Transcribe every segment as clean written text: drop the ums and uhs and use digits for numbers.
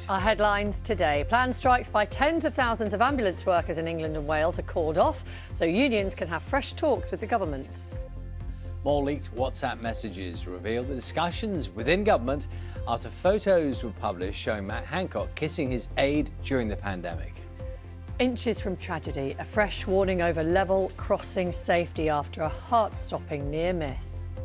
Our headlines today. Planned strikes by tens of thousands of ambulance workers in England and Wales are called off so unions can have fresh talks with the government. More leaked WhatsApp messages reveal the discussions within government after photos were published showing Matt Hancock kissing his aide during the pandemic. Inches from tragedy, a fresh warning over level crossing safety after a heart-stopping near miss.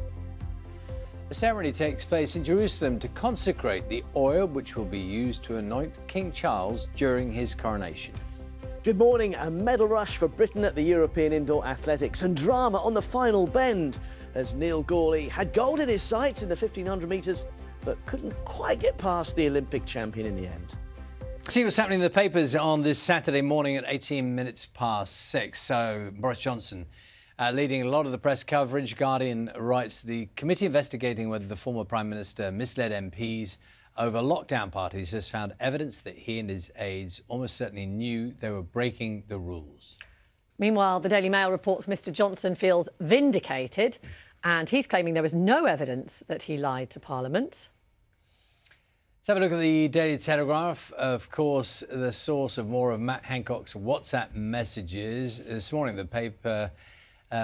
A ceremony takes place in Jerusalem to consecrate the oil which will be used to anoint King Charles during his coronation. Good morning. A medal rush for Britain at the European Indoor Athletics and drama on the final bend as Neil Gawley had gold in his sights in the 1500 metres but couldn't quite get past the Olympic champion in the end. See what's happening in the papers on this Saturday morning at 18 minutes past 6. So Boris Johnson leading a lot of the press coverage. Guardian writes the committee investigating whether the former Prime Minister misled MPs over lockdown parties has found evidence that he and his aides almost certainly knew they were breaking the rules. Meanwhile, the Daily Mail reports Mr Johnson feels vindicated and he's claiming there was no evidence that he lied to Parliament. Let's have a look at the Daily Telegraph. Of course, the source of more of Matt Hancock's WhatsApp messages. This morning, the paper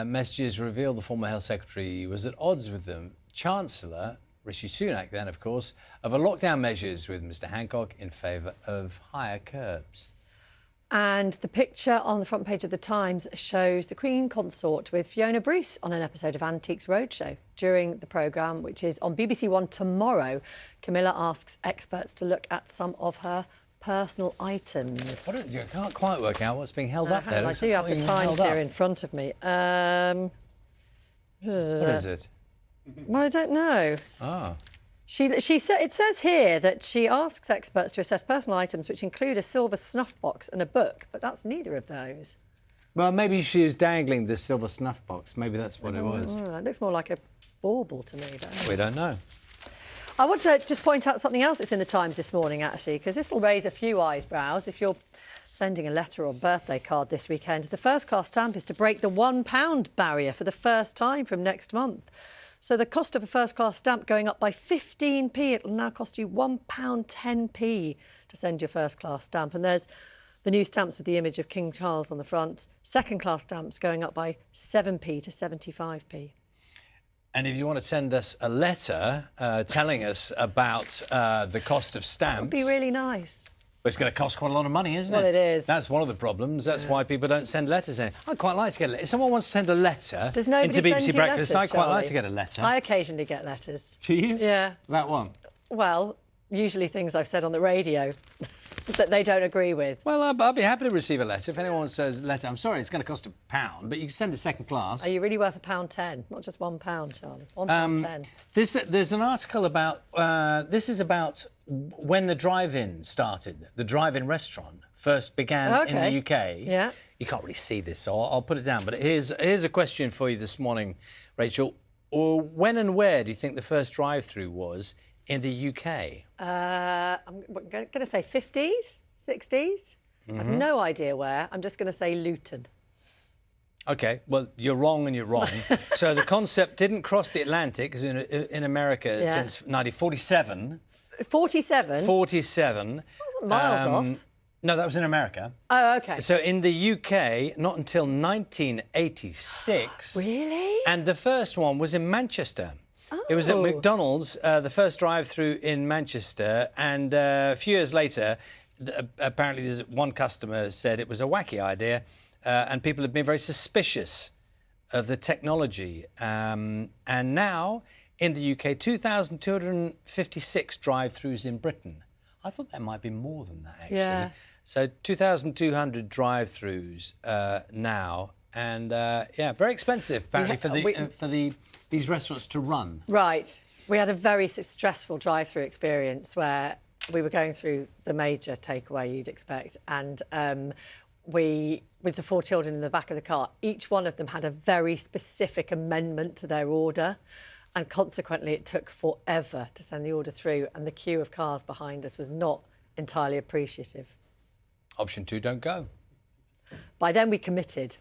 messages reveal the former Health Secretary was at odds with them. Chancellor Rishi Sunak, then, of course, over lockdown measures with Mr Hancock in favour of higher curbs. And the picture on the front page of The Times shows the Queen Consort with Fiona Bruce on an episode of Antiques Roadshow. During the programme, which is on BBC One tomorrow, Camilla asks experts to look at some of her personal items. You can't quite work out what's being held up there. I do have The Times here in front of me. What is it? Well, I don't know. Ah. It says here that she asks experts to assess personal items which include a silver snuff box and a book, but that's neither of those. Well, maybe she was dangling the silver snuff box. Maybe that's what it was. It looks more like a bauble to me, though. We don't know. I want to just point out something else that's in the Times this morning, actually, because this will raise a few eyebrows if you're sending a letter or birthday card this weekend. The first-class stamp is to break the £1 barrier for the first time from next month. So the cost of a first-class stamp going up by 15p. It'll now cost you £1.10p to send your first-class stamp. And there's the new stamps with the image of King Charles on the front. Second-class stamps going up by 7p to 75p. And if you want to send us a letter telling us about the cost of stamps... That would be really nice. It's going to cost quite a lot of money, isn't it? Well, it is. That's one of the problems. That's why people don't send letters in. I'd quite like to get a letter. If someone wants to send a letter into BBC Breakfast, I'd quite like to get a letter. I occasionally get letters. Do you? Yeah. About what? Well, usually things I've said on the radio that they don't agree with. Well, I'll be happy to receive a letter. If anyone says a letter, I'm sorry, it's going to cost £1, but you can send it second class. Are you really worth £1.10? Not just £1, Charlie. £1.10. There's an article about... this is about when the drive-in started. The drive-in restaurant first began in the UK. Yeah. You can't really see this, so I'll put it down. But here's a question for you this morning, Rachel. When and where do you think the first drive-through was in the UK? I'm going to say 50s, 60s. I have no idea where. I'm just going to say Luton. OK, well, you're wrong and you're wrong. So the concept didn't cross the Atlantic in America since 1947. 47? 47. That wasn't miles off. No, that was in America. Oh, OK. So in the UK, not until 1986. Really? And the first one was in Manchester. Oh. It was at McDonald's, the first drive-through in Manchester, and a few years later, apparently there's one customer said it was a wacky idea, and people have been very suspicious of the technology. And now, in the UK, 2,256 drive-throughs in Britain. I thought there might be more than that, actually. Yeah. So 2,200 drive-throughs now, and yeah, very expensive apparently for these restaurants to run. Right. We had a very stressful drive-through experience where we were going through the major takeaway you'd expect, and with the 4 children in the back of the car, each one of them had a very specific amendment to their order, and consequently it took forever to send the order through, and the queue of cars behind us was not entirely appreciative. Option 2, don't go. By then we committed.